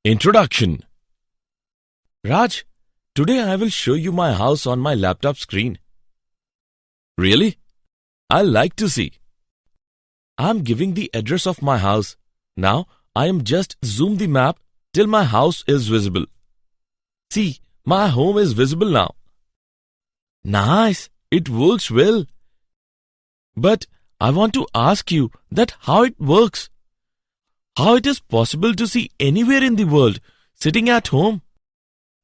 Introduction. Raj, today I will show you my house on my laptop screen. Really? I'll like to see. I'm giving the address of my house. Now I am just zoom the map till my house is visible. See, my home is visible now. Nice, it works well. But I want to ask you that how it works. How it is possible to see anywhere in the world sitting at home?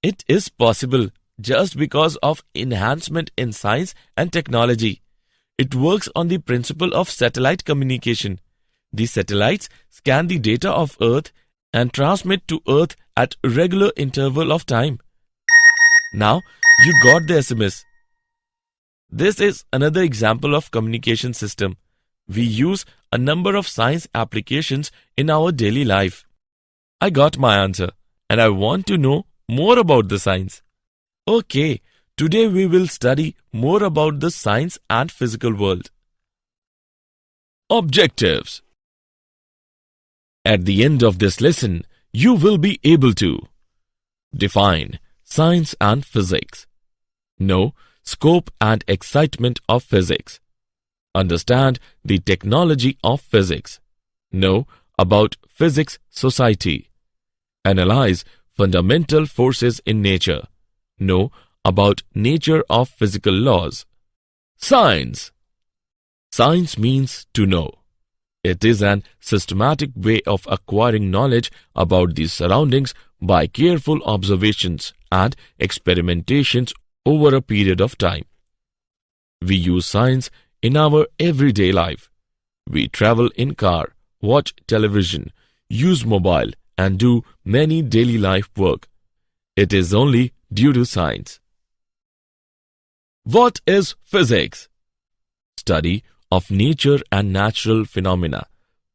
It is possible just because of enhancement in science and technology. It works on the principle of satellite communication. The satellites scan the data of Earth and transmit to Earth at regular interval of time. Now you got the SMS. This is another example of communication system. We use a number of science applications in our daily life. I got my answer and I want to know more about the science. Okay, today we will study more about the science and physical world. Objectives. At the end of this lesson, you will be able to define science and physics, know scope and excitement of physics, understand the technology of physics, know about physics society, analyze fundamental forces in nature, know about nature of physical laws. Science. Science means to know. It is an systematic way of acquiring knowledge about the surroundings by careful observations and experimentations over a period of time. We use science in our everyday life. We travel in car, watch television, use mobile and do many daily life work. It is only due to science. What is physics? Study of nature and natural phenomena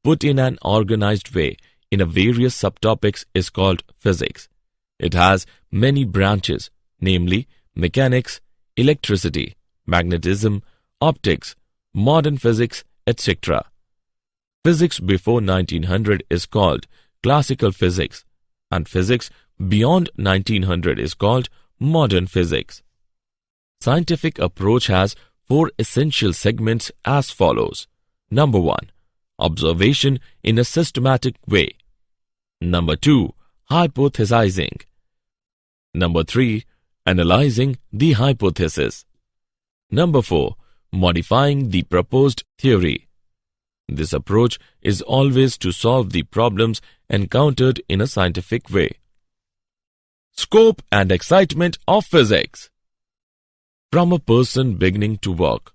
put in an organized way in a various subtopics is called physics. It has many branches, namely mechanics, electricity, magnetism, optics, modern physics, etc. Physics before 1900 is called classical physics, and physics beyond 1900 is called modern physics. Scientific approach has four essential segments as follows. Number 1. Observation in a systematic way. Number 2. Hypothesizing. Number 3. Analyzing the hypothesis. Number 4. Modifying the proposed theory. This approach is always to solve the problems encountered in a scientific way. Scope and excitement of physics. From a person beginning to walk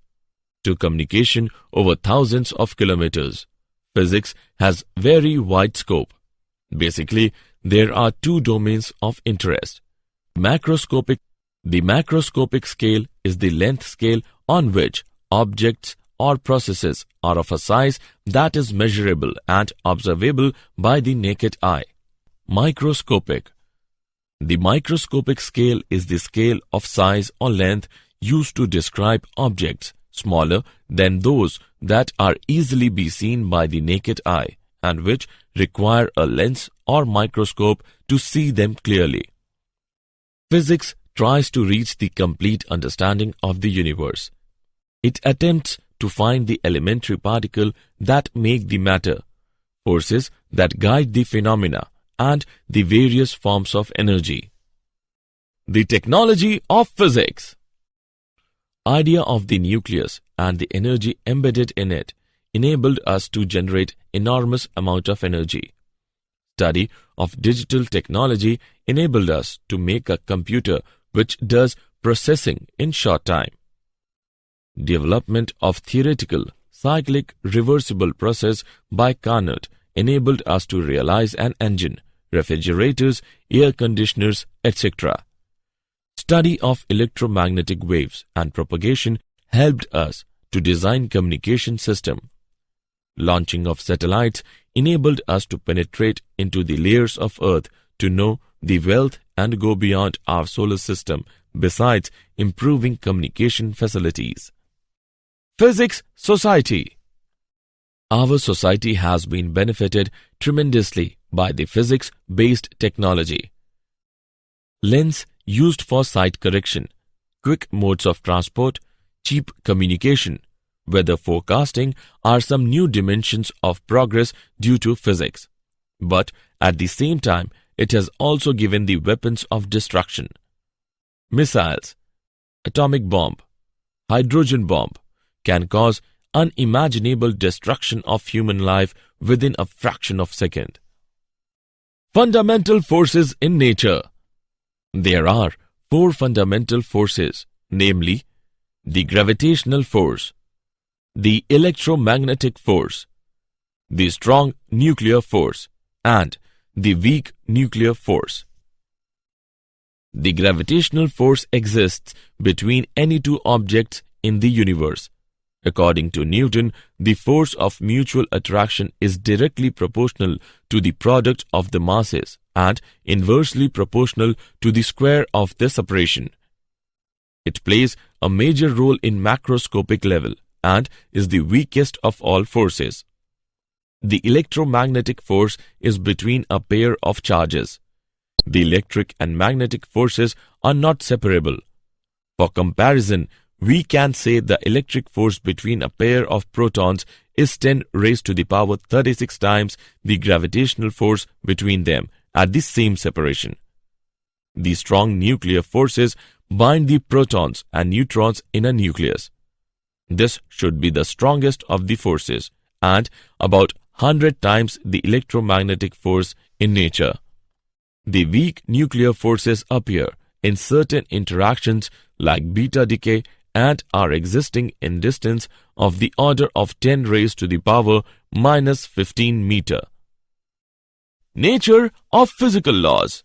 to communication over thousands of kilometers, physics has very wide scope. Basically, there are two domains of interest. Macroscopic. The macroscopic scale is the length scale on which objects or processes are of a size that is measurable and observable by the naked eye. Microscopic. The microscopic scale is the scale of size or length used to describe objects smaller than those that are easily be seen by the naked eye and which require a lens or microscope to see them clearly. Physics tries to reach the complete understanding of the universe. It attempts to find the elementary particle that make the matter, forces that guide the phenomena, and the various forms of energy. The technology of physics. Idea of the nucleus and the energy embedded in it enabled us to generate enormous amount of energy. Study of digital technology enabled us to make a computer which does processing in short time. Development of theoretical cyclic reversible process by Carnot enabled us to realize an engine, refrigerators, air conditioners, etc. Study of electromagnetic waves and propagation helped us to design communication system. Launching of satellites enabled us to penetrate into the layers of Earth to know the wealth and go beyond our solar system, besides improving communication facilities. Physics Society. Our society has been benefited tremendously by the physics-based technology. Lens used for sight correction, quick modes of transport, cheap communication, weather forecasting are some new dimensions of progress due to physics. But at the same time, it has also given the weapons of destruction. Missiles, atomic bomb, hydrogen bomb can cause unimaginable destruction of human life within a fraction of a second. Fundamental forces in nature. There are 4 fundamental forces, namely the gravitational force, the electromagnetic force, the strong nuclear force, and the weak nuclear force. The gravitational force exists between any two objects in the universe. According to Newton, the force of mutual attraction is directly proportional to the product of the masses and inversely proportional to the square of the separation. It plays a major role in macroscopic level and is the weakest of all forces. The electromagnetic force is between a pair of charges. The electric and magnetic forces are not separable. For comparison, we can say the electric force between a pair of protons is 10 raised to the power 36 times the gravitational force between them at the same separation. The strong nuclear forces bind the protons and neutrons in a nucleus. This should be the strongest of the forces and about 100 times the electromagnetic force in nature. The weak nuclear forces appear in certain interactions like beta decay and are existing in distance of the order of 10 raised to the power minus 15 meter. Nature of physical laws.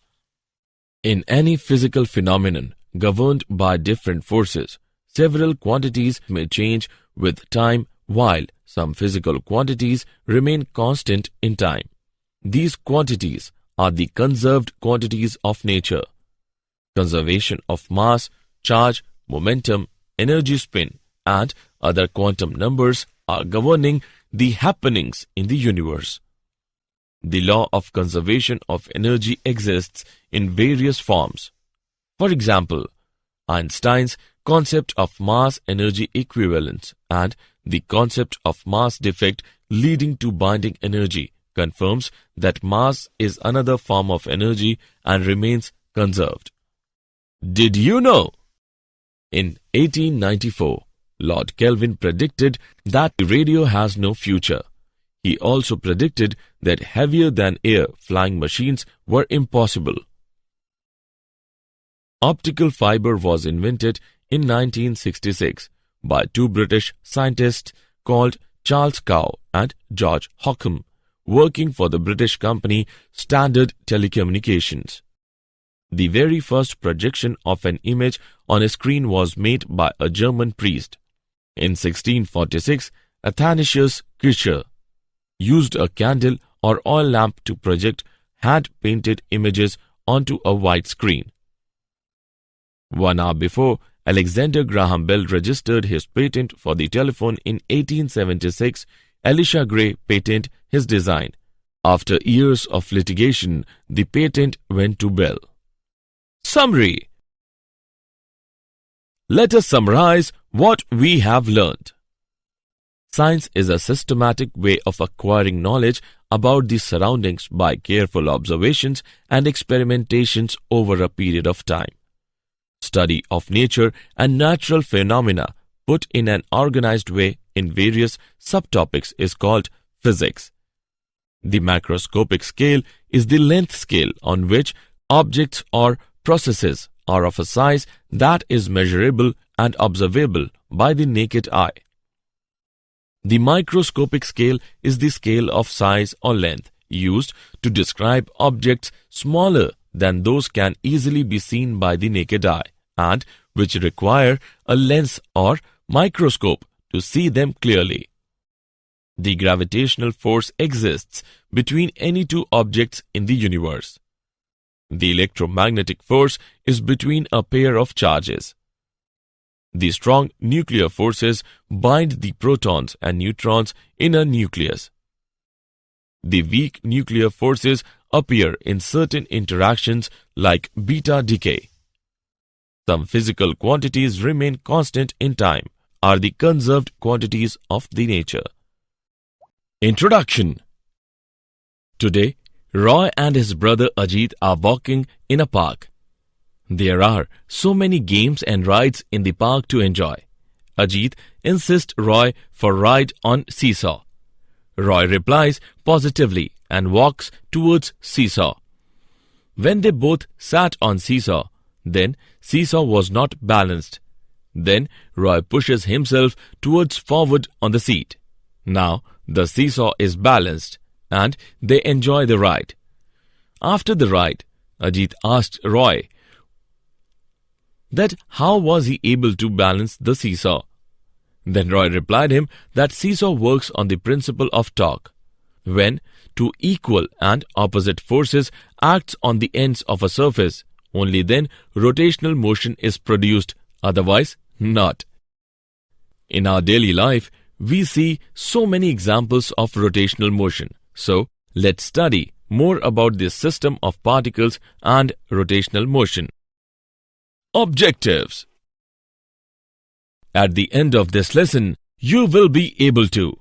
In any physical phenomenon governed by different forces, several quantities may change with time while some physical quantities remain constant in time. These quantities are the conserved quantities of nature. Conservation of mass, charge, momentum, energy spin, and other quantum numbers are governing the happenings in the universe. The law of conservation of energy exists in various forms. For example, Einstein's concept of mass-energy equivalence and the concept of mass defect leading to binding energy confirms that mass is another form of energy and remains conserved. Did you know? In 1894, Lord Kelvin predicted that radio has no future. He also predicted that heavier-than-air flying machines were impossible. Optical fiber was invented in 1966 by 2 British scientists called Charles Cow and George Hockham, working for the British company Standard Telecommunications. The very first projection of an image on a screen was made by a German priest. In 1646, Athanasius Kircher used a candle or oil lamp to project hand-painted images onto a white screen. 1 hour before, Alexander Graham Bell registered his patent for the telephone in 1876, Elisha Gray patented his design. After years of litigation, the patent went to Bell. Summary. Let us summarize what we have learned. Science is a systematic way of acquiring knowledge about the surroundings by careful observations and experimentations over a period of time. Study of nature and natural phenomena put in an organized way in various subtopics is called physics. The macroscopic scale is the length scale on which objects or processes are of a size that is measurable and observable by the naked eye. The microscopic scale is the scale of size or length used to describe objects smaller than those can easily be seen by the naked eye and which require a lens or microscope to see them clearly. The gravitational force exists between any two objects in the universe. The electromagnetic force is between a pair of charges. The strong nuclear forces bind the protons and neutrons in a nucleus. The weak nuclear forces appear in certain interactions like beta decay. Some physical quantities remain constant in time, are the conserved quantities of the nature. Introduction. Today, Roy and his brother Ajit are walking in a park. There are so many games and rides in the park to enjoy. Ajit insists Roy for a ride on seesaw. Roy replies positively and walks towards seesaw. When they both sat on seesaw, then seesaw was not balanced. Then Roy pushes himself towards forward on the seat. Now the seesaw is balanced and they enjoy the ride. After the ride, Ajit asked Roy that how was he able to balance the seesaw. Then Roy replied him that seesaw works on the principle of torque. When two equal and opposite forces acts on the ends of a surface, only then rotational motion is produced, otherwise not. In our daily life, we see so many examples of rotational motion. So, let's study more about this system of particles and rotational motion. Objectives. At the end of this lesson, you will be able to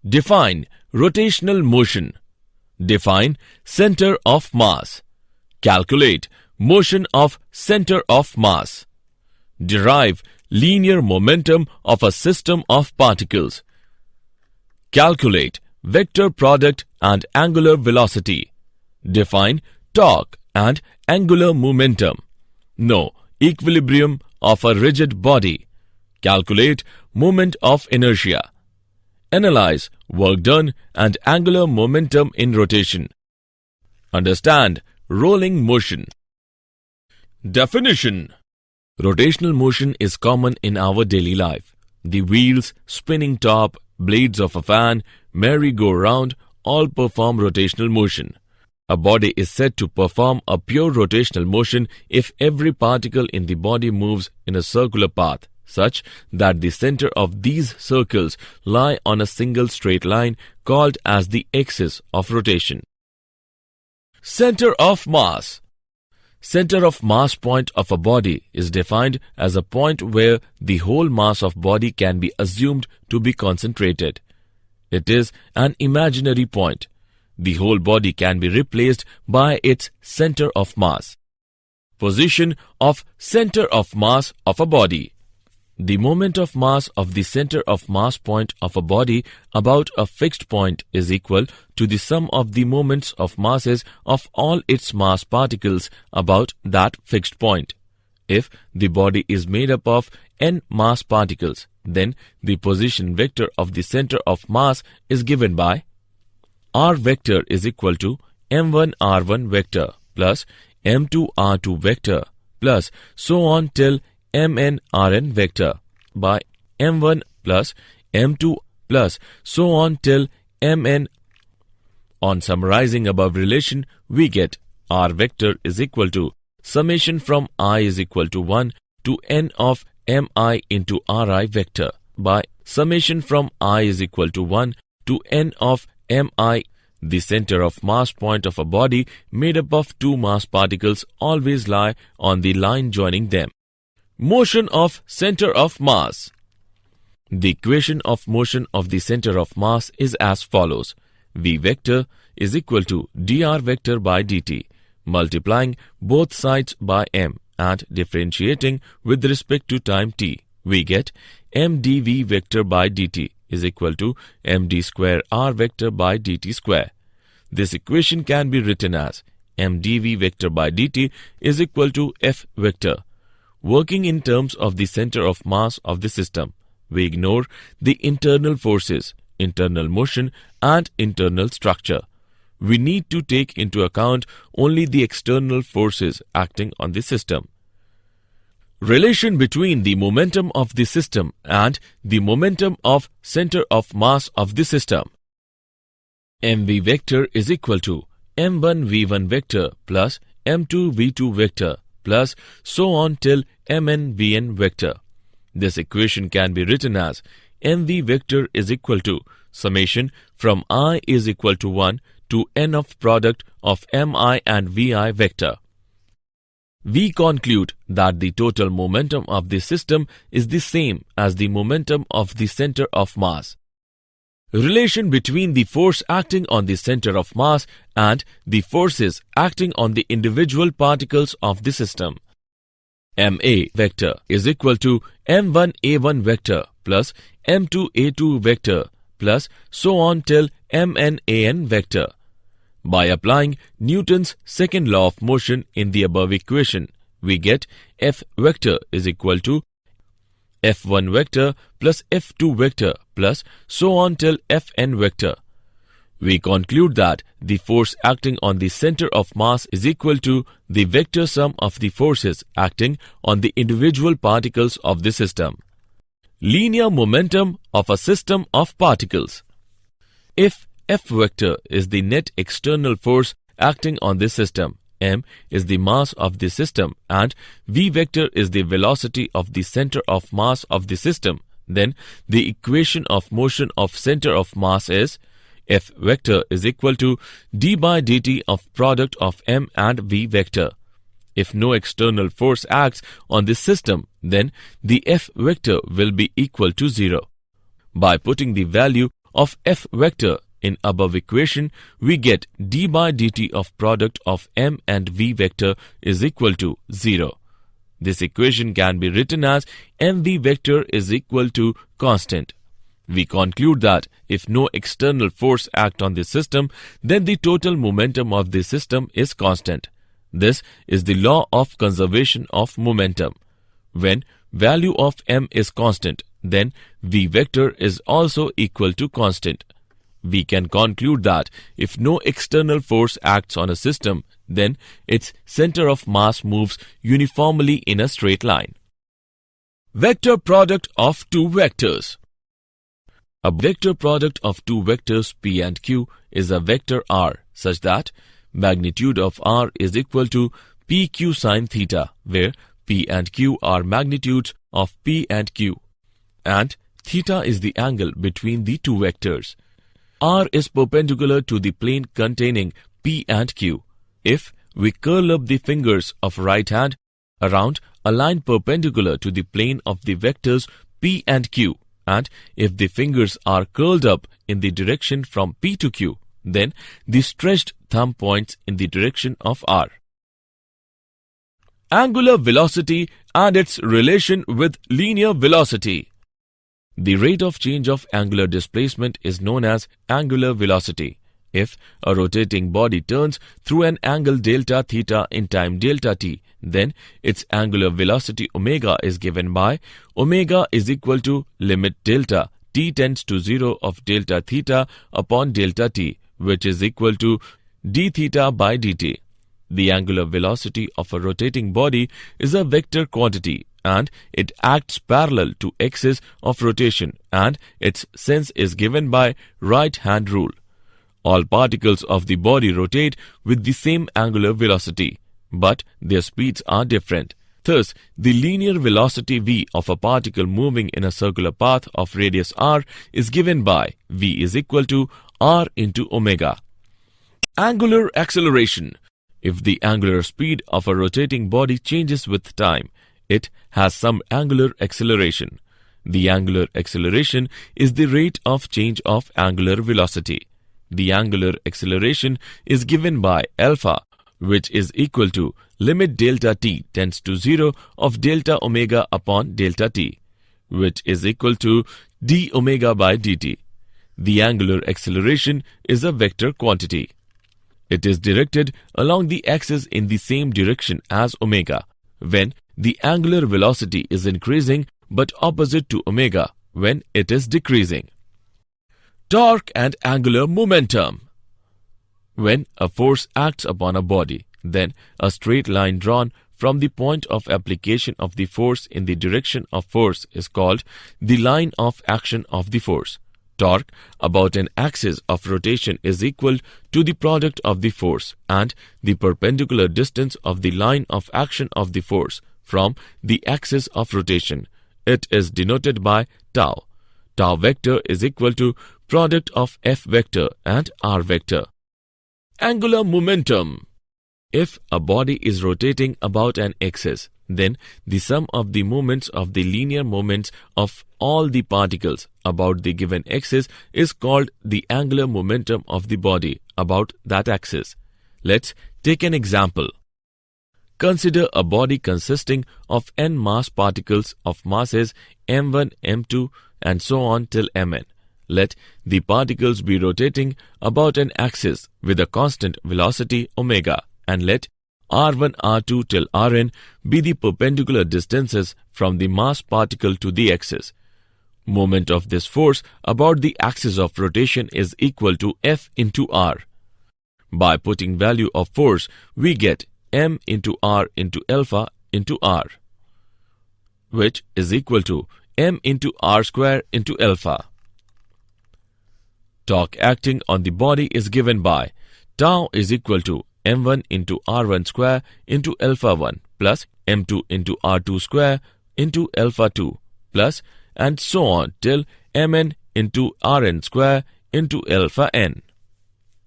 define rotational motion, define center of mass, calculate motion of center of mass, derive linear momentum of a system of particles, calculate vector product and angular velocity, define torque and angular momentum, know equilibrium of a rigid body, calculate moment of inertia, analyze work done and angular momentum in rotation, understand rolling motion. Definition. Rotational motion is common in our daily life. The wheels, spinning top, blades of a fan, merry-go-round all perform rotational motion. A body is said to perform a pure rotational motion if every particle in the body moves in a circular path, such that the center of these circles lie on a single straight line called as the axis of rotation. Center of mass. Center of mass point of a body is defined as a point where the whole mass of body can be assumed to be concentrated. It is an imaginary point. The whole body can be replaced by its center of mass. Position of center of mass of a body. The moment of mass of the center of mass point of a body about a fixed point is equal to the sum of the moments of masses of all its mass particles about that fixed point. If the body is made up of n mass particles, then the position vector of the center of mass is given by r vector is equal to m1 r1 vector plus m2 r2 vector plus so on till mn rn vector by m1 plus m2 plus so on till mn. On summarizing above relation, we get r vector is equal to summation from I is equal to 1 to n of mi into ri vector by summation from I is equal to 1 to n of mi. The center of mass point of a body made up of two mass particles always lie on the line joining them. Motion of center of mass. The equation of motion of the center of mass is as follows. V vector is equal to dr vector by dt, multiplying both sides by m and differentiating with respect to time t. We get mdv vector by dt is equal to md square r vector by dt square. This equation can be written as mdv vector by dt is equal to f vector. Working in terms of the center of mass of the system, we ignore the internal forces, internal motion and internal structure. We need to take into account only the external forces acting on the system. Relation between the momentum of the system and the momentum of center of mass of the system. mv vector is equal to m1 v1 vector plus m2 v2 vector plus so on till mn vn vector. This equation can be written as mv vector is equal to summation from I is equal to 1 to n of product of mi and vi vector. We conclude that the total momentum of the system is the same as the momentum of the center of mass. Relation between the force acting on the center of mass and the forces acting on the individual particles of the system. ma vector is equal to m1a1 vector plus m2a2 vector plus so on till mnan vector. By applying Newton's second law of motion in the above equation, we get F vector is equal to F1 vector plus F2 vector plus so on till Fn vector. We conclude that the force acting on the center of mass is equal to the vector sum of the forces acting on the individual particles of the system. Linear momentum of a system of particles. If F vector is the net external force acting on this system, m is the mass of the system, and v vector is the velocity of the center of mass of the system, then the equation of motion of center of mass is F vector is equal to d by dt of product of m and v vector. If no external force acts on this system, then the F vector will be equal to 0. By putting the value of F vector in above equation, we get d by dt of product of m and v vector is equal to 0. This equation can be written as mv vector is equal to constant. We conclude that if no external force acts on the system, then the total momentum of the system is constant. This is the law of conservation of momentum. When value of m is constant, then v vector is also equal to constant. We can conclude that if no external force acts on a system, then its center of mass moves uniformly in a straight line. Vector product of two vectors. A vector product of two vectors p and q is a vector r such that magnitude of r is equal to pq sine theta, where p and q are magnitudes of p and q, and theta is the angle between the two vectors. R is perpendicular to the plane containing P and Q. If we curl up the fingers of right hand around a line perpendicular to the plane of the vectors P and Q, and if the fingers are curled up in the direction from P to Q, then the stretched thumb points in the direction of R. Angular velocity and its relation with linear velocity. The rate of change of angular displacement is known as angular velocity. If a rotating body turns through an angle delta theta in time delta t, then its angular velocity omega is given by omega is equal to limit delta t tends to 0 of delta theta upon delta t, which is equal to d theta by dt. The angular velocity of a rotating body is a vector quantity, and it acts parallel to axis of rotation, and its sense is given by right-hand rule. All particles of the body rotate with the same angular velocity, but their speeds are different. Thus, the linear velocity v of a particle moving in a circular path of radius r is given by v is equal to r into omega. Angular acceleration. If the angular speed of a rotating body changes with time, it has some angular acceleration. The angular acceleration is the rate of change of angular velocity. The angular acceleration is given by alpha, which is equal to limit delta t tends to 0 of delta omega upon delta t, which is equal to d omega by dt. The angular acceleration is a vector quantity. It is directed along the axis in the same direction as omega, when the angular velocity is increasing, but opposite to omega when it is decreasing. Torque and angular momentum. When a force acts upon a body, then a straight line drawn from the point of application of the force in the direction of force is called the line of action of the force. Torque about an axis of rotation is equal to the product of the force and the perpendicular distance of the line of action of the force from the axis of rotation. It is denoted by tau. Tau vector is equal to product of F vector and R vector. Angular momentum. If a body is rotating about an axis, then the sum of the moments of the linear moments of all the particles about the given axis is called the angular momentum of the body about that axis. Let's take an example. Consider a body consisting of n mass particles of masses m1, m2 and so on till mn. Let the particles be rotating about an axis with a constant velocity omega, and let r1, r2 till rn be the perpendicular distances from the mass particle to the axis. Moment of this force about the axis of rotation is equal to F into r. By putting value of force, we get m into r into alpha into r, which is equal to m into r square into alpha. Torque acting on the body is given by tau is equal to m1 into r1 square into alpha 1 plus m2 into r2 square into alpha 2 plus and so on till mn into rn square into alpha n.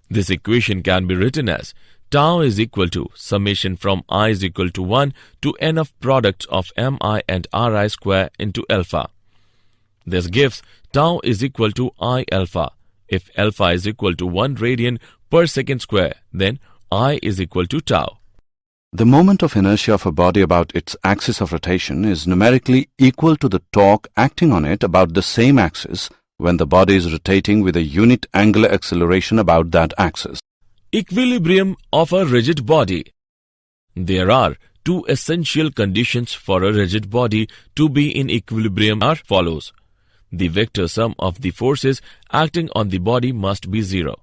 This equation can be written as tau is equal to summation from I is equal to 1 to n of products of mi and ri square into alpha. This gives tau is equal to I alpha. If alpha is equal to 1 radian per second square, then I is equal to tau. The moment of inertia of a body about its axis of rotation is numerically equal to the torque acting on it about the same axis when the body is rotating with a unit angular acceleration about that axis. Equilibrium of a rigid body. There are two essential conditions for a rigid body to be in equilibrium are follows. The vector sum of the forces acting on the body must be 0.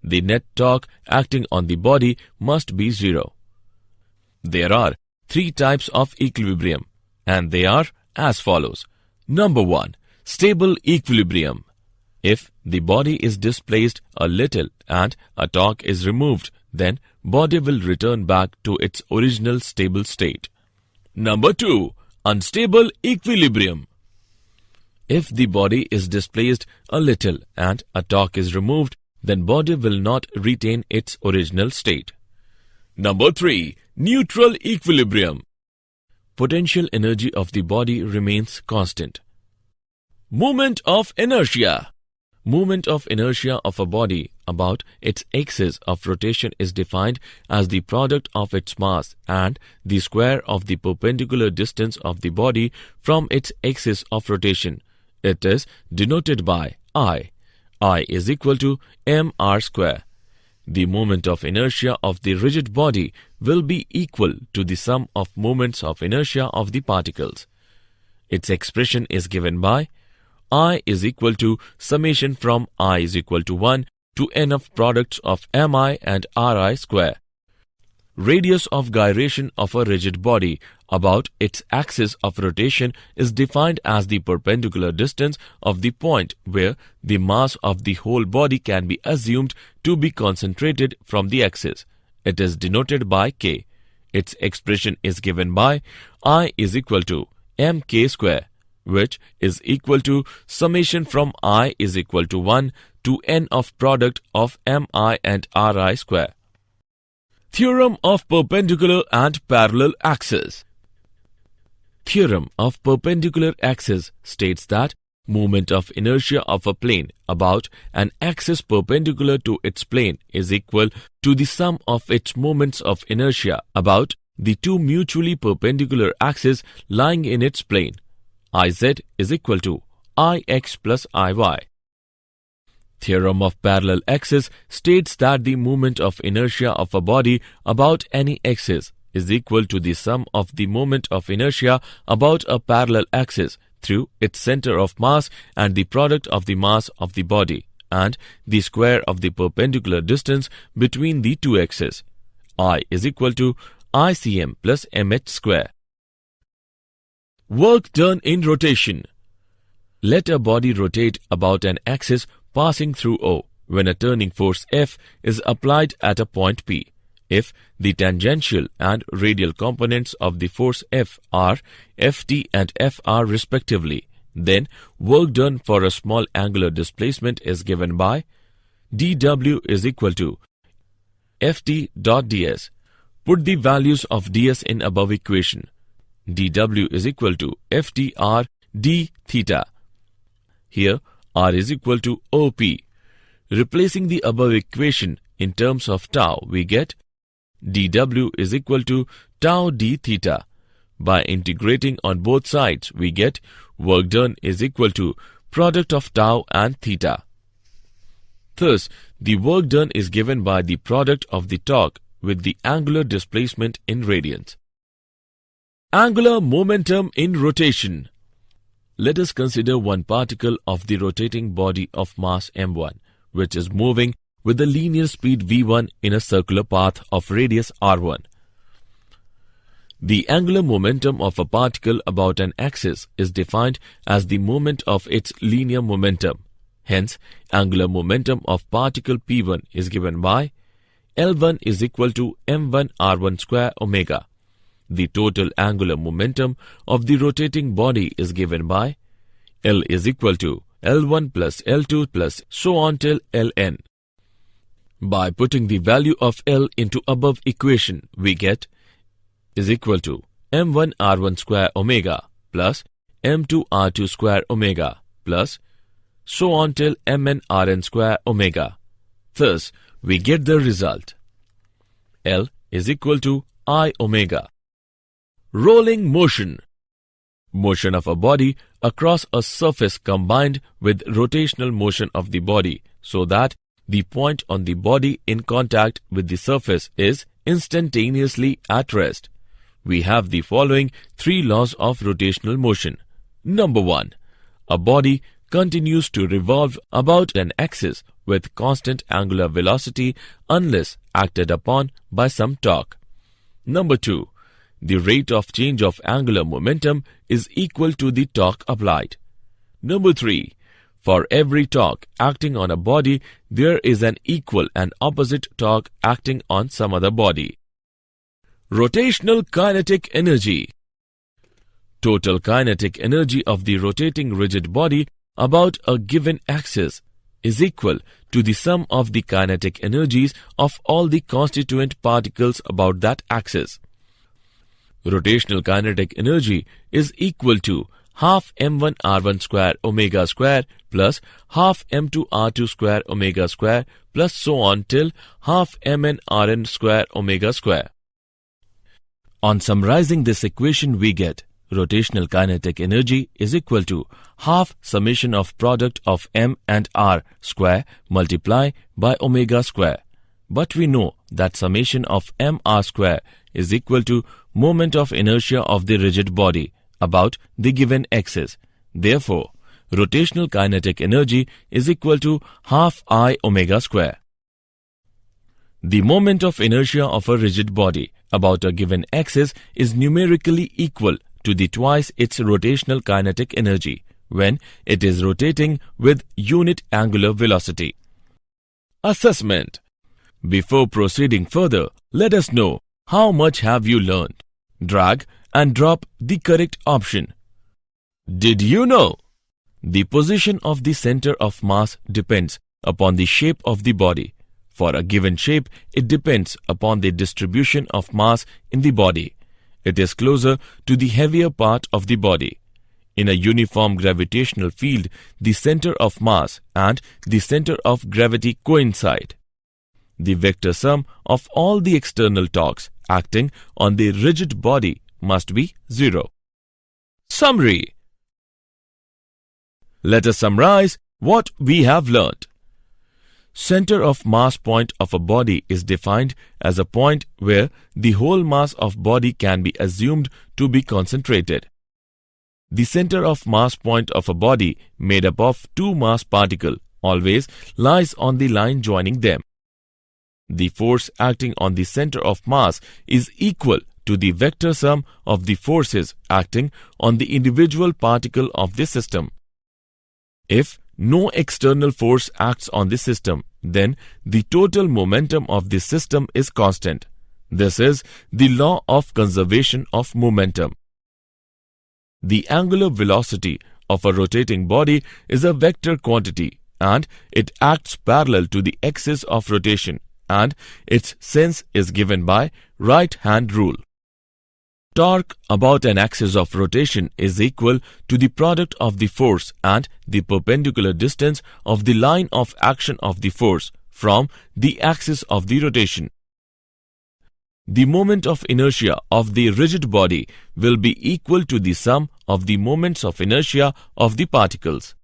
The net torque acting on the body must be 0. There are three types of equilibrium, and they are as follows. Number 1. Stable equilibrium. If the body is displaced a little and a torque is removed, then body will return back to its original stable state. Number 2. Unstable equilibrium. If the body is displaced a little and a torque is removed, then body will not retain its original state. Number 3. Neutral equilibrium. Potential energy of the body remains constant. Moment of inertia. Moment of inertia of a body about its axis of rotation is defined as the product of its mass and the square of the perpendicular distance of the body from its axis of rotation. It is denoted by I. I is equal to mr square. The moment of inertia of the rigid body will be equal to the sum of moments of inertia of the particles. Its expression is given by I is equal to summation from I is equal to 1 to n of products of mi and ri square. Radius of gyration of a rigid body about its axis of rotation is defined as the perpendicular distance of the point where the mass of the whole body can be assumed to be concentrated from the axis. It is denoted by k. Its expression is given by I is equal to mk square, which is equal to summation from I is equal to 1 to n of product of mi and ri square. Theorem of perpendicular and parallel axes. Theorem of perpendicular axis states that moment of inertia of a plane about an axis perpendicular to its plane is equal to the sum of its moments of inertia about the two mutually perpendicular axes lying in its plane. Iz is equal to Ix plus Iy. Theorem of parallel axis states that the moment of inertia of a body about any axis is equal to the sum of the moment of inertia about a parallel axis through its center of mass and the product of the mass of the body and the square of the perpendicular distance between the two axes. I is equal to ICM plus MH square. Work done in rotation. Let a body rotate about an axis passing through O when a turning force F is applied at a point P. If the tangential and radial components of the force F are Ft and Fr respectively, then work done for a small angular displacement is given by dW is equal to Ft dot ds. Put the values of ds in above equation. dW is equal to Ftr d theta. Here r is equal to OP. Replacing the above equation in terms of tau, we get dW is equal to tau d theta. By integrating on both sides, we get work done is equal to product of tau and theta. Thus, the work done is given by the product of the torque with the angular displacement in radians. Angular momentum in rotation. Let us consider one particle of the rotating body of mass m1, which is moving with a linear speed v1 in a circular path of radius r1. The angular momentum of a particle about an axis is defined as the moment of its linear momentum. Hence, angular momentum of particle P1 is given by L1 is equal to m1 r1 square omega. The total angular momentum of the rotating body is given by L is equal to L1 plus L2 plus so on till Ln. By putting the value of L into above equation, we get is equal to m1 r1 square omega plus m2 r2 square omega plus so on till mn rn square omega. Thus, we get the result. L is equal to I omega. Rolling motion. Motion of a body across a surface combined with rotational motion of the body so that the point on the body in contact with the surface is instantaneously at rest. We have the following three laws of rotational motion. Number 1. A body continues to revolve about an axis with constant angular velocity unless acted upon by some torque. Number 2. The rate of change of angular momentum is equal to the torque applied. Number 3. For every torque acting on a body, there is an equal and opposite torque acting on some other body. Rotational kinetic energy. Total kinetic energy of the rotating rigid body about a given axis is equal to the sum of the kinetic energies of all the constituent particles about that axis. Rotational kinetic energy is equal to half m1 r1 square omega square plus half m2 r2 square omega square plus so on till half mn rn square omega square. On summarizing this equation, we get rotational kinetic energy is equal to half summation of product of m and r square multiply by omega square. But we know that summation of mr square is equal to moment of inertia of the rigid body about the given axis. Therefore, rotational kinetic energy is equal to half I omega square. The moment of inertia of a rigid body about a given axis is numerically equal to the twice its rotational kinetic energy when it is rotating with unit angular velocity. Assessment. Before proceeding further, let us know how much have you learned. Drag and drop the correct option. Did you know? The position of the center of mass depends upon the shape of the body. For a given shape, it depends upon the distribution of mass in the body. It is closer to the heavier part of the body. In a uniform gravitational field, the center of mass and the center of gravity coincide. The vector sum of all the external torques acting on the rigid body must be 0. Summary. Let us summarize what we have learnt. Center of mass point of a body is defined as a point where the whole mass of body can be assumed to be concentrated. The center of mass point of a body made up of two mass particles always lies on the line joining them. The force acting on the center of mass is equal to the vector sum of the forces acting on the individual particle of the system. If no external force acts on the system, then the total momentum of the system is constant. This is the law of conservation of momentum. The angular velocity of a rotating body is a vector quantity and it acts parallel to the axis of rotation, and its sense is given by right-hand rule. Torque about an axis of rotation is equal to the product of the force and the perpendicular distance of the line of action of the force from the axis of the rotation. The moment of inertia of the rigid body will be equal to the sum of the moments of inertia of the particles.